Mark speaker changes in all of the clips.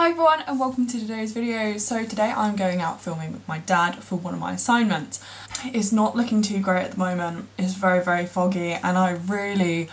Speaker 1: Hi everyone and welcome to today's video. So today I'm going out filming with my dad for one of my assignments. It's not looking too great at the moment. It's very foggy and I really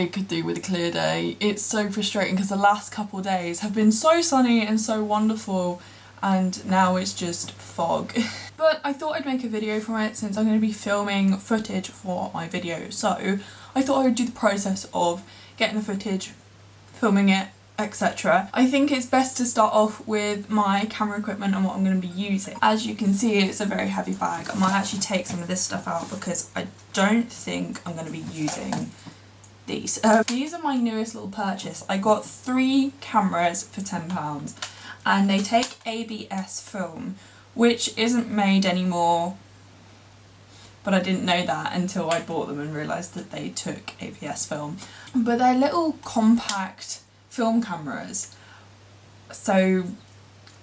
Speaker 1: could do with a clear day. It's so frustrating because the last couple of days have been so sunny and so wonderful and now it's just fog. But I thought I'd make a video from it since I'm going to be filming footage for my video. So I thought I would do the process of getting the footage, filming it, etc. I think it's best to start off with my camera equipment and what I'm going to be using. As you can see, it's a very heavy bag. I might actually take some of this stuff out because I don't think I'm going to be using these. These are my newest little purchase. I got 3 cameras for £10 and they take ABS film, which isn't made anymore, but I didn't know that until I bought them and realised that they took ABS film. But they're little compact film cameras, so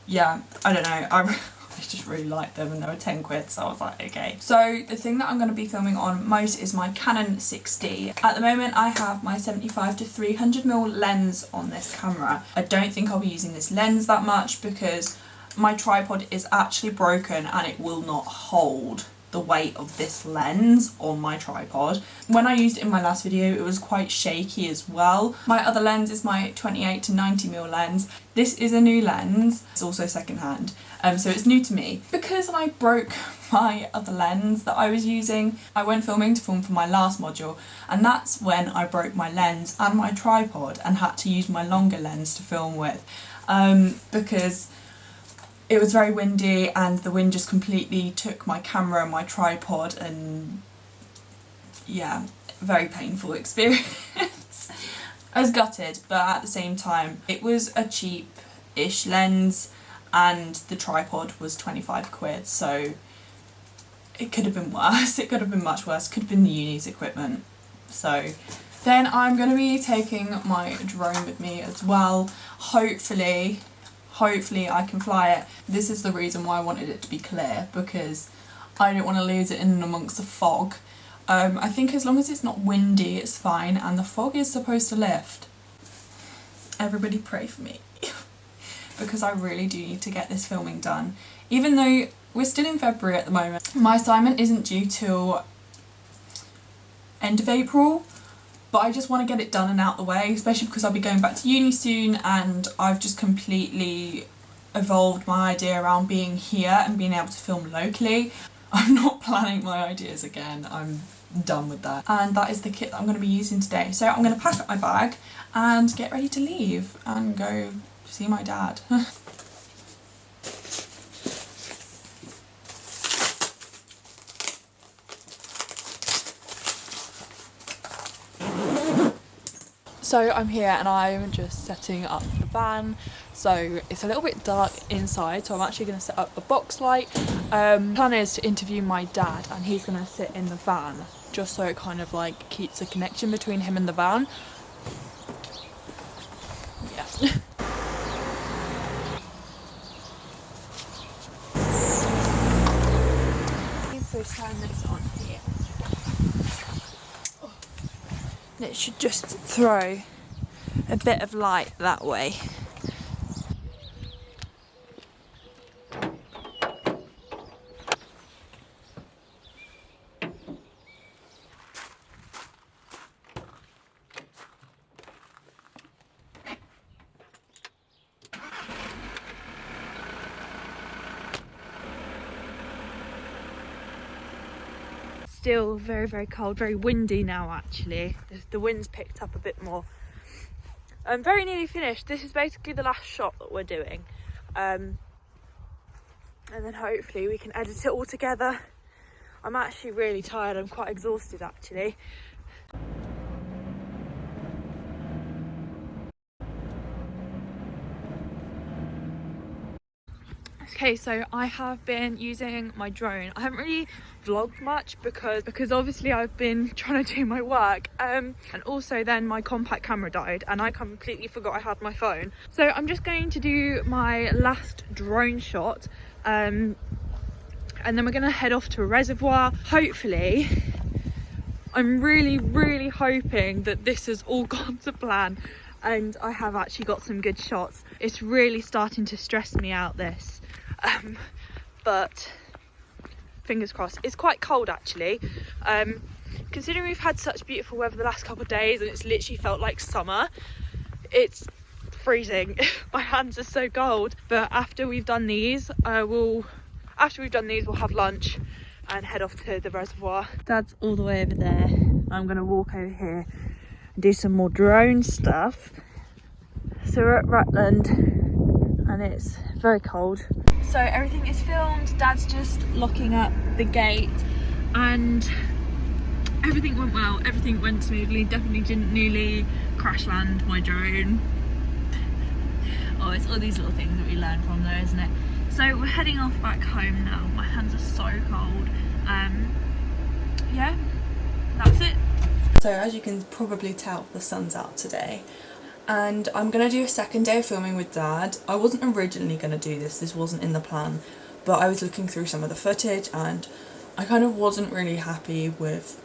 Speaker 1: yeah, I don't know, I just really liked them and they were 10 quid, so I was like okay. So the thing that I'm going to be filming on most is my Canon 6D. At the moment I have my 75 to 300mm lens on this camera. I don't think I'll be using this lens that much because my tripod is actually broken and it will not hold the weight of this lens on my tripod. When I used it in my last video it was quite shaky as well. My other lens is my 28 to 90mm lens. This is a new lens, it's also second hand, so it's new to me. Because I broke my other lens that I was using, I went filming to film for my last module and that's when I broke my lens and my tripod and had to use my longer lens to film with because it was very windy and the wind just completely took my camera and my tripod and yeah, very painful experience. I was gutted, but at the same time it was a cheap-ish lens and the tripod was 25 quid, so it could have been worse. It could have been much worse. It could have been the uni's equipment. So then I'm going to be taking my drone with me as well. Hopefully I can fly it. This is the reason why I wanted it to be clear, because I don't want to lose it in and amongst the fog. I think as long as it's not windy it's fine and the fog is supposed to lift. Everybody pray for me because I really do need to get this filming done. Even though we're still in February at the moment, my assignment isn't due till end of April. But I just want to get it done and out the way, especially because I'll be going back to uni soon and I've just completely evolved my idea around being here and being able to film locally. I'm not planning my ideas again, I'm done with that. And that is the kit that I'm going to be using today. So I'm going to pack up my bag and get ready to leave and go see my dad. So I'm here and I'm just setting up the van. So it's a little bit dark inside, so I'm actually going to set up a box light. Plan is to interview my dad and he's going to sit in the van, just so it kind of like keeps a connection between him and the van. Yeah. First turn this on here. It should just throw a bit of light that way. Still very cold, very windy now actually. The wind's picked up a bit more. I'm very nearly finished. This is basically the last shot that we're doing. And then hopefully we can edit it all together. I'm actually really tired, I'm quite exhausted actually. Okay, so I have been using my drone. I haven't really vlogged much because obviously I've been trying to do my work and also then my compact camera died and I completely forgot I had my phone. So I'm just going to do my last drone shot and then we're going to head off to a reservoir. Hopefully, I'm really hoping that this has all gone to plan.
Speaker 2: and I have actually got some good shots. It's really starting to stress me out, this, but fingers crossed. It's quite cold actually, considering we've had such beautiful weather the last couple of days and it's literally felt like summer. It's freezing. My hands are so cold. But after we've done these, we'll have lunch and head off to the reservoir. Dad's all the way over there. I'm gonna walk over here and do some more drone stuff. So we're at Rutland and it's very cold. So everything is filmed. Dad's just locking up the gate and everything went well. Everything went smoothly. Definitely didn't nearly crash land my drone. Oh, it's all these little things that we learn from though, isn't it? So we're heading off back home now. My hands are so cold. Yeah, that's it.
Speaker 1: So as you can probably tell, the sun's out today and I'm gonna do a second day of filming with Dad. I wasn't originally gonna do this wasn't in the plan, but I was looking through some of the footage and I kind of wasn't really happy with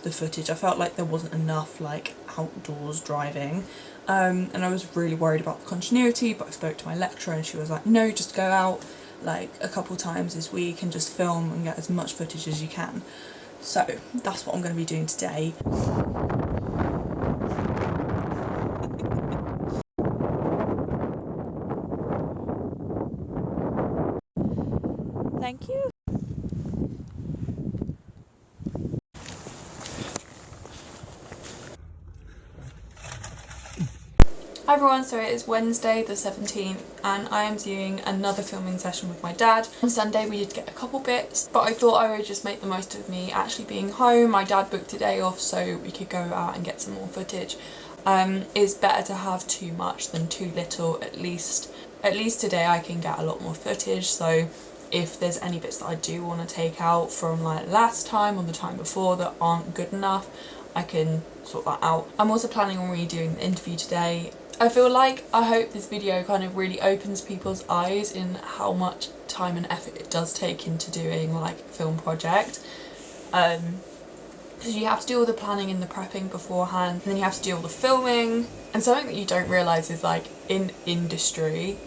Speaker 1: the footage. I felt like there wasn't enough like outdoors driving, and I was really worried about the continuity, but I spoke to my lecturer and she was like, no, just go out like a couple times this week and just film and get as much footage as you can. So that's what I'm going to be doing today.
Speaker 2: Thank you.
Speaker 1: Hi everyone, so it is Wednesday the 17th and I am doing another filming session with my dad. On Sunday we did get a couple bits, but I thought I would just make the most of me actually being home. My dad booked a day off so we could go out and get some more footage. It's better to have too much than too little. At least today I can get a lot more footage, so if there's any bits that I do want to take out from like last time or the time before that aren't good enough, I can sort that out. I'm also planning on redoing the interview today. I hope this video kind of really opens people's eyes in how much time and effort it does take into doing like a film project. Because you have to do all the planning and the prepping beforehand, and then you have to do all the filming. And something that you don't realise is like in industry,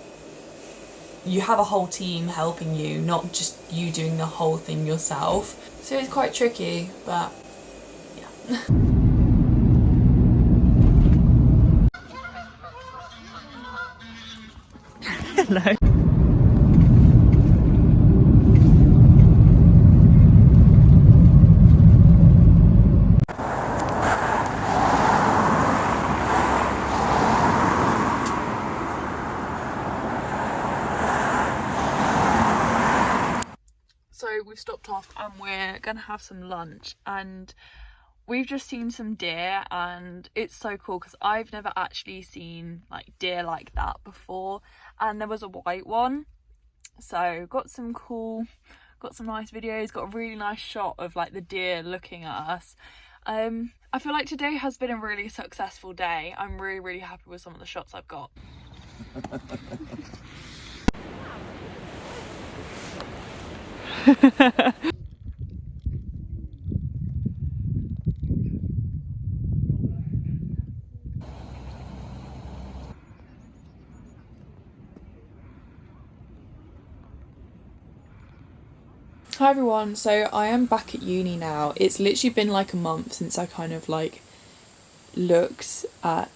Speaker 1: you have a whole team helping you, not just you doing the whole thing yourself. So it's quite tricky, but yeah.
Speaker 2: Hello. So we've stopped off and we're gonna have some lunch, and we've just seen some deer and it's so cool because I've never actually seen like deer like that before, and there was a white one, so got some nice videos, got a really nice shot of like the deer looking at us. I feel like today has been a really successful day. I'm really happy with some of the shots I've got.
Speaker 1: Hi everyone, so I am back at uni now. It's literally been like a month since I kind of like looked at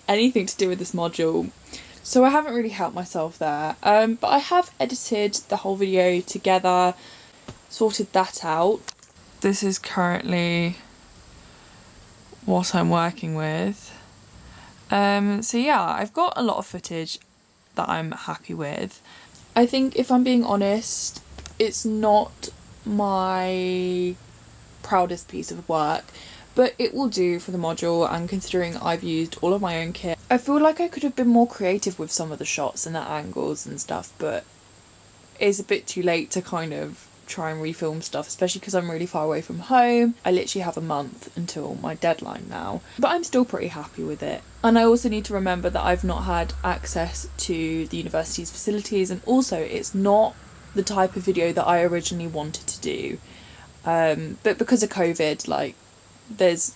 Speaker 1: anything to do with this module, so I haven't really helped myself there, but I have edited the whole video together, sorted that out. This is currently what I'm working with. So yeah, I've got a lot of footage that I'm happy with. I think if I'm being honest, it's not my proudest piece of work, but it will do for the module, and considering I've used all of my own kit, I feel like I could have been more creative with some of the shots and the angles and stuff, but it's a bit too late to kind of try and refilm stuff, especially because I'm really far away from home. I literally have a month until my deadline now, but I'm still pretty happy with it. And I also need to remember that I've not had access to the university's facilities, and also it's not the type of video that I originally wanted to do, but because of COVID, like there's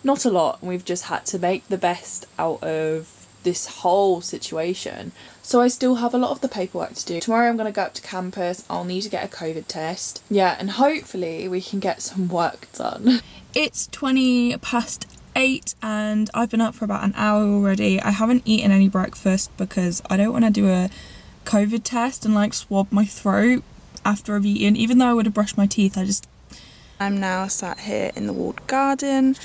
Speaker 1: not a lot, and we've just had to make the best out of this whole situation. So I still have a lot of the paperwork to do. Tomorrow I'm going to go up to campus. I'll need to get a COVID test. Yeah, and hopefully we can get some work done. It's 8:20 and I've been up for about an hour already. I haven't eaten any breakfast because I don't want to do a COVID test and like swab my throat after I've eaten, even though I would have brushed my teeth. I'm now sat here in the walled garden.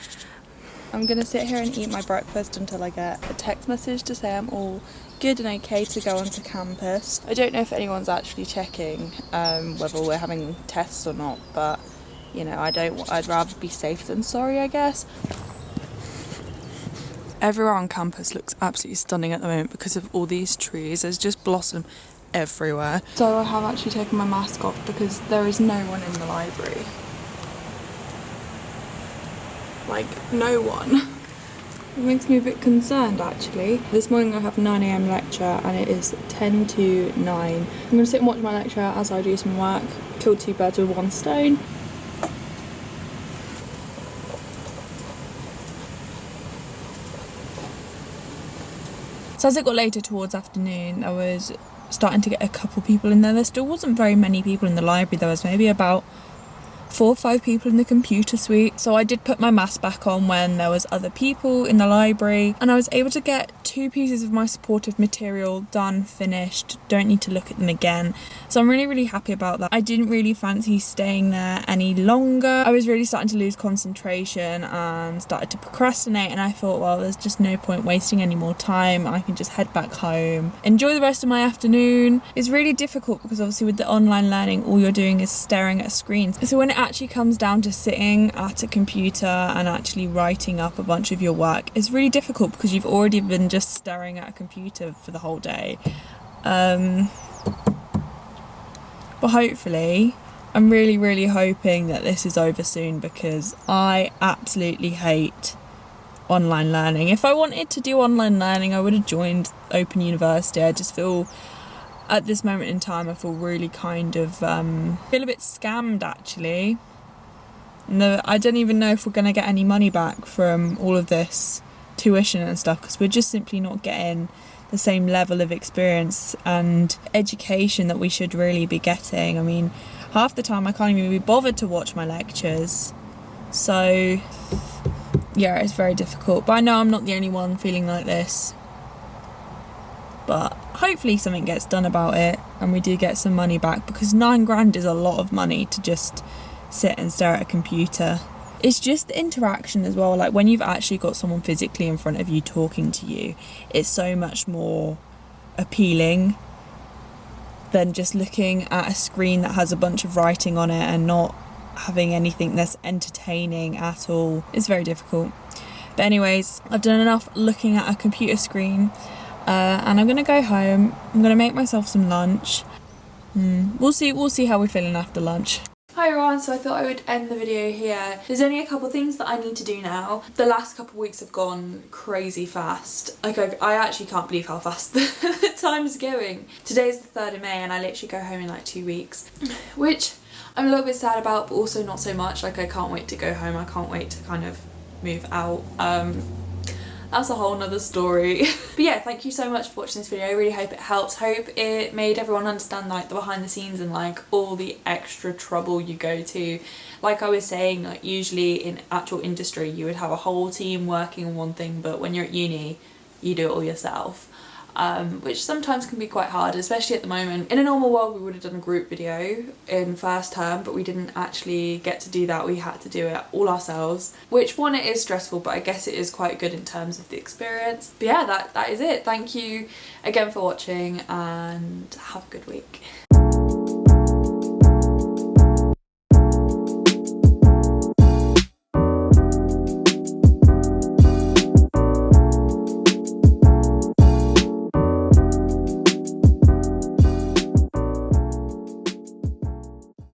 Speaker 1: I'm gonna sit here and eat my breakfast until I get a text message to say I'm all good and okay to go onto campus. I don't know if anyone's actually checking whether we're having tests or not, but you know, I'd rather be safe than sorry, I guess. Everywhere on campus looks absolutely stunning at the moment because of all these trees. There's just blossom everywhere. So I have actually taken my mask off because there is no one in the library. Like, no one. It makes me a bit concerned actually. This morning I have a 9 AM lecture and it is 10 to 9. I'm going to sit and watch my lecture as I do some work. Kill two birds with one stone. So as it got later towards afternoon, I was starting to get a couple people in there. There still wasn't very many people in the library. There was maybe about 4 or 5 people in the computer suite. So I did put my mask back on when there was other people in the library, and I was able to get 2 pieces of my supportive material done, finished, don't need to look at them again. So I'm really happy about that. I didn't really fancy staying there any longer. I was really starting to lose concentration and started to procrastinate, and I thought, well, there's just no point wasting any more time. I can just head back home, enjoy the rest of my afternoon. It's really difficult because obviously with the online learning, all you're doing is staring at screens. So when it actually comes down to sitting at a computer and actually writing up a bunch of your work, it's really difficult because you've already been just staring at a computer for the whole day. But hopefully, I'm really hoping that this is over soon because I absolutely hate online learning. If I wanted to do online learning, I would have joined Open University. I just feel at this moment in time, I feel really kind of feel a bit scammed actually. I don't even know if we're going to get any money back from all of this tuition and stuff because we're just simply not getting the same level of experience and education that we should really be getting. I mean, half the time I can't even be bothered to watch my lectures. So yeah, it's very difficult. But I know I'm not the only one feeling like this. But hopefully something gets done about it and we do get some money back because £9 is a lot of money to just sit and stare at a computer. It's just the interaction as well, like when you've actually got someone physically in front of you talking to you, it's so much more appealing than just looking at a screen that has a bunch of writing on it and not having anything that's entertaining at all. It's very difficult. But anyways, I've done enough looking at a computer screen. And I'm gonna go home. I'm gonna make myself some lunch. We'll see how we're feeling after lunch. Hi everyone, so I thought I would end the video here. There's only a couple things that I need to do now. The last couple of weeks have gone crazy fast. Like I actually can't believe how fast the time's going. Today's the 3rd of May and I literally go home in like 2 weeks, which I'm a little bit sad about, but also not so much. Like I can't wait to go home. I can't wait to kind of move out. That's a whole nother story. But yeah, thank you so much for watching this video. I really hope it helped. Hope it made everyone understand like the behind the scenes and like all the extra trouble you go to. Like I was saying, like usually in actual industry you would have a whole team working on one thing, but when you're at uni you do it all yourself. Which sometimes can be quite hard, especially at the moment. In a normal world we would have done a group video in first term, but we didn't actually get to do that. We had to do it all ourselves, which one, it is stressful, but I guess it is quite good in terms of the experience. But yeah, that is it. Thank you again for watching and have a good week.